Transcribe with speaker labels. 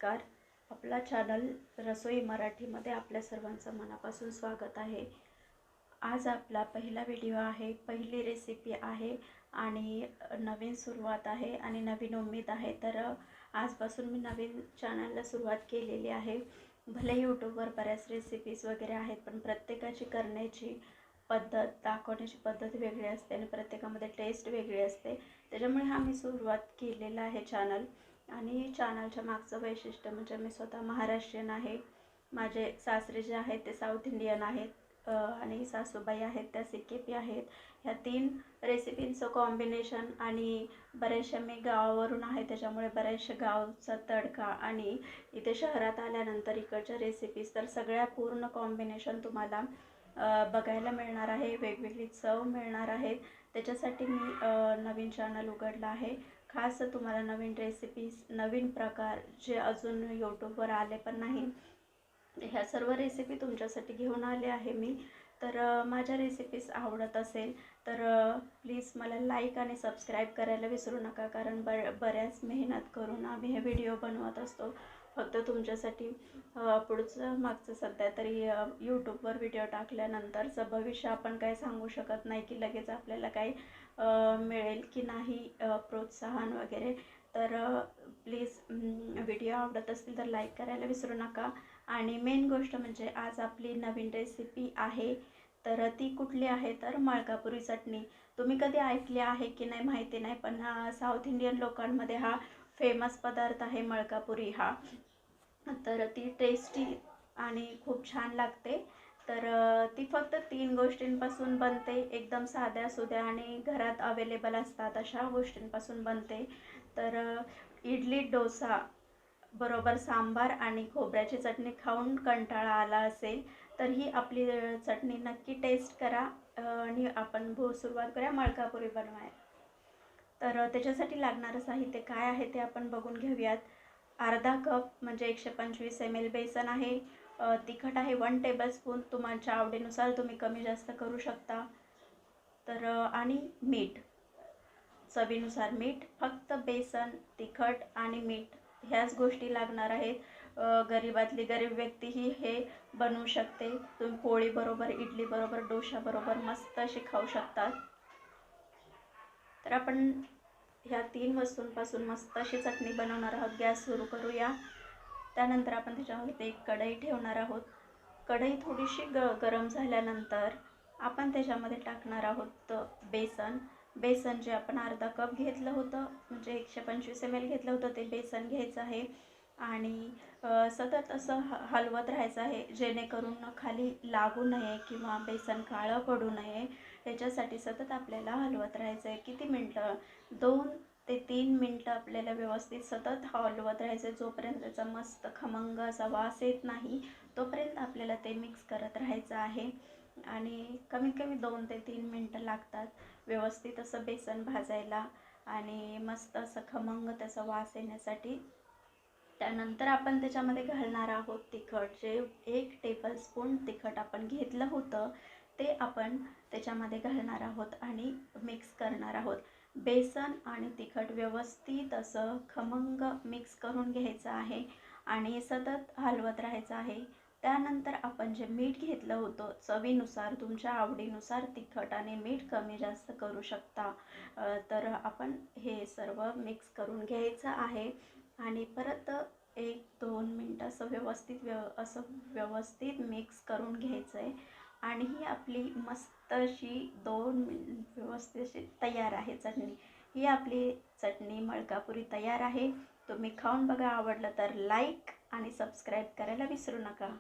Speaker 1: नमस्कार. आपला चॅनल रसोई मराठीमध्ये आपल्या सर्वांचं मनापासून स्वागत आहे. आज आपला पहिला व्हिडिओ आहे, पहिली रेसिपी आहे आणि नवीन सुरुवात आहे आणि नवीन उमेद आहे. तर आजपासून मी नवीन चॅनलला सुरुवात केलेली आहे. भले यूट्यूबवर बऱ्याच रेसिपीज वगैरे आहेत, पण प्रत्येकाची करण्याची पद्धत, दाखवण्याची पद्धत वेगळी असते आणि प्रत्येकामध्ये टेस्ट वेगळी असते. त्याच्यामुळे हा मी सुरुवात केलेला आहे चॅनल. आणि चॅनलच्या मागचं वैशिष्ट्य म्हणजे मी स्वतः महाराष्ट्रीयन आहे. माझे सासरे जे आहेत ते साऊथ इंडियन आहेत आणि सासूबाई आहेत त्या सिक्केपी आहेत. ह्या तीन रेसिपींचं कॉम्बिनेशन आणि बऱ्याचशा मी गावावरून आहे, त्याच्यामुळे बऱ्याचशा गावचा तडका आणि इथे शहरात आल्यानंतर इकडच्या रेसिपीज, तर सगळ्या पूर्ण कॉम्बिनेशन तुम्हाला बघायला मिळणार आहे. वेगवेगळी चव मिळणार आहेत. त्याच्यासाठी मी नवीन चॅनल उघडला आहे. खास तुम्हाला नवीन रेसिपीज, नवीन प्रकार जे अजून यूट्यूबवर आले पण नाही, ह्या सर्व रेसिपी तुमच्यासाठी घेऊन आले आहे मी. तर माझ्या रेसिपीज आवडत असेल तर प्लीज मला लाईक आणि सबस्क्राईब करायला विसरू नका, कारण बऱ्याच मेहनत करून आम्ही हे व्हिडिओ बनवत असतो फक्त तुमच्यासाठी. पुढचं मागचं सध्या तरी यूट्यूबवर व्हिडिओ टाकल्यानंतरचं भविष्य आपण काय सांगू शकत नाही की लगेच आपल्याला काही मिळेल की नाही प्रोत्साहन वगैरे. तर प्लीज व्हिडिओ आवडत असतील तर लाईक करायला विसरू नका. आणि मेन गोष्ट म्हणजे आज आपली नवीन रेसिपी आहे, तर ती कुठली आहे तर मलकापुरी चटणी. तुम्ही कधी ऐकले आहे की नाही माहिती नाही, पण साऊथ इंडियन लोकांमध्ये हा फेमस पदार्थ आहे मलकापुरी हा. तर ती टेस्टी आणि खूप छान लागते. तर ती फक्त 3 गोष्टींपासून बनते, एकदम साध्या सुध्या आणि घरात अवेलेबल असतात अशा गोष्टींपासून बनते. तर इडली डोसा बरोबर सांबार आणि खोबऱ्याची चटणी खाऊन कंटाळा आला असेल तर ही आपली चटणी नक्की टेस्ट करा आणि आपण सुरुवात करूया मलकापुरी बनवायला. तर त्याच्यासाठी लागणारं साहित्य काय आहे ते आपण बघून घेऊयात. अर्धा कप म्हणजे 125 ml बेसन आहे. तिखट आहे 1 टेबलस्पून, तुमच्या आवडीनुसार तुम्ही कमी जास्त करू शकता. तर आणि मीठ, चवीनुसार मीठ. फक्त बेसन, तिखट आणि मीठ ह्याच गोष्टी लागणार आहेत. गरीबातली गरीब व्यक्तीही हे बनवू शकते. तुम्ही पोळी बरोबर, इडली बरोबर, डोसा बरोबर मस्त अशी खाऊ शकतात. तर आपण ह्या 3 वस्तूंपासून मस्त अशी चटणी बनवणार आहोत. गॅस सुरू करूया. त्यानंतर आपण त्याच्यामध्ये एक कढई ठेवणार आहोत. कढई थोडीशी गरम झाल्यानंतर आपण त्याच्यामध्ये टाकणार आहोत बेसन. बेसन जे आपण अर्धा कप घेतलं होतं, म्हणजे 125 ml घेतलं होतं, ते बेसन घ्यायचं आहे आणि सतत असं हलवत राहायचं आहे, जेणेकरून खाली लागू नये किंवा बेसन काळं पडू नये. याच्यासाठी सतत आपल्याला हलवत राहायचं आहे. किती मिनटं? 2 ते 3 मिनटं आपल्याला व्यवस्थित सतत हलवत राहायचं आहे. जोपर्यंत त्याचा मस्त खमंग असा वास येत नाही तोपर्यंत आपल्याला ते मिक्स करत राहायचं आहे. आणि कमीत कमी 2 ते 3 मिनटं लागतात व्यवस्थित असं बेसन भाजायला आणि मस्त असं खमंग त्याचा वास येण्यासाठी. त्यानंतर आपण त्याच्यामध्ये घालणार आहोत तिखट. जे 1 टेबलस्पून तिखट आपण घेतलं होतं ते आपण त्याच्यामध्ये घालणार आहोत आणि मिक्स करणार आहोत. बेसन आणि तिखट व्यवस्थित असं खमंग मिक्स करून घ्यायचं आहे आणि सतत हलवत राहायचं आहे. त्यानंतर आपण जे मीठ घेतलं होतं, चवीनुसार तुमच्या आवडीनुसार तिखट आणि मीठ कमी जास्त करू शकता. तर आपण हे सर्व मिक्स करून घ्यायचं आहे आणि परत 1-2 मिनटं असं व्यवस्थित मिक्स करून घ्यायचं आहे. आणि ही आपली मस्त अशी 2 मिनिट व्यवस्थित अशी तयार आहे चटणी. ही आपली चटणी मलकापुरी तयार आहे. तुम्ही खाऊन बघा, आवडलं तर लाईक आणि सबस्क्राईब करायला विसरू नका.